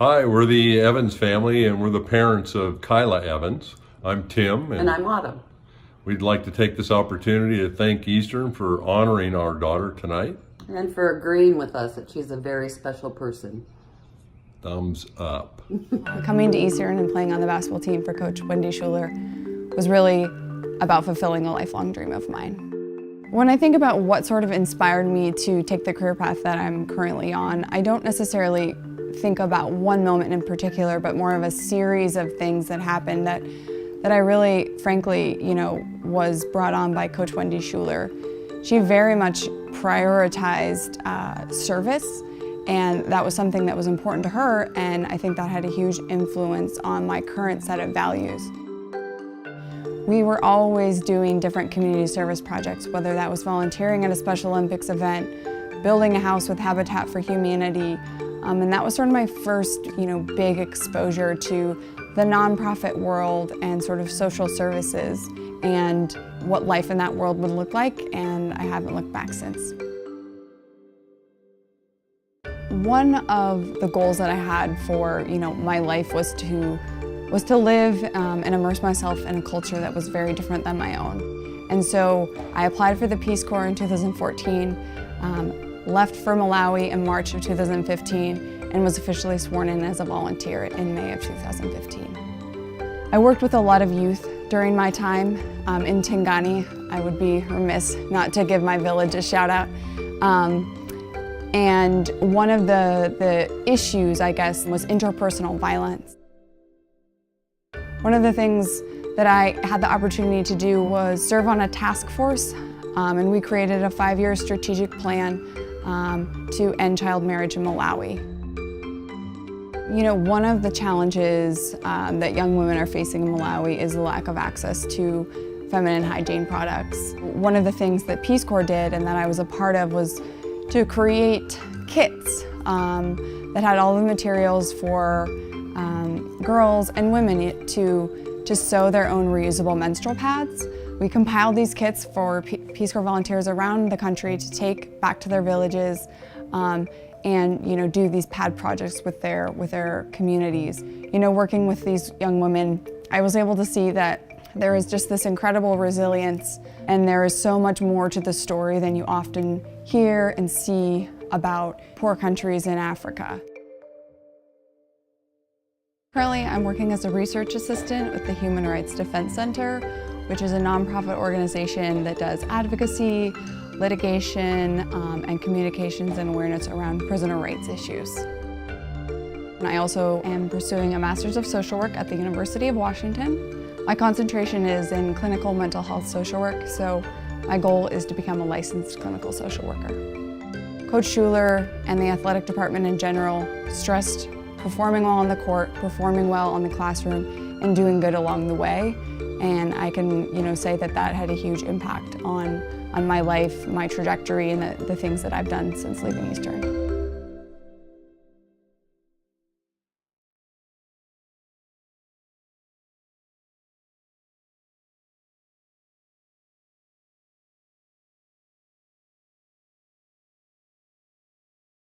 Hi, we're the Evans family and we're the parents of Kyla Evans. I'm Tim. And I'm Autumn. We'd like to take this opportunity to thank Eastern for honoring our daughter tonight. And for agreeing with us that she's a very special person. Thumbs up. Coming to Eastern and playing on the basketball team for Coach Wendy Schuler was really about fulfilling a lifelong dream of mine. When I think about what sort of inspired me to take the career path that I'm currently on, I don't necessarily think about one moment in particular, but more of a series of things that happened that I really, frankly, was brought on by Coach Wendy Schuler. She very much prioritized service, and that was something that was important to her, and I think that had a huge influence on my current set of values. We were always doing different community service projects, whether that was volunteering at a Special Olympics event, building a house with Habitat for Humanity, and that was sort of my first, big exposure to the nonprofit world and sort of social services and what life in that world would look like, and I haven't looked back since. One of the goals that I had for, my life was to live and immerse myself in a culture that was very different than my own. And so I applied for the Peace Corps in 2014, left for Malawi in March of 2015, and was officially sworn in as a volunteer in May of 2015. I worked with a lot of youth during my time in Tingani. I would be remiss not to give my village a shout out. And one of the issues, I guess, was interpersonal violence. One of the things that I had the opportunity to do was serve on a task force, and we created a 5-year strategic plan to end child marriage in Malawi. One of the challenges that young women are facing in Malawi is the lack of access to feminine hygiene products. One of the things that Peace Corps did and that I was a part of was to create kits that had all the materials for girls and women to sew their own reusable menstrual pads. We compiled these kits for Peace Corps volunteers around the country to take back to their villages and do these pad projects with their communities. Working with these young women, I was able to see that there is just this incredible resilience, and there is so much more to the story than you often hear and see about poor countries in Africa. Currently, I'm working as a research assistant with the Human Rights Defense Center, which is a nonprofit organization that does advocacy, litigation, and communications and awareness around prisoner rights issues. And I also am pursuing a Master's of Social Work at the University of Washington. My concentration is in clinical mental health social work, so my goal is to become a licensed clinical social worker. Coach Schuler and the athletic department in general stressed performing well on the court, performing well on the classroom, and doing good along the way. And I can say that had a huge impact on my life, my trajectory, and the things that I've done since leaving Eastern.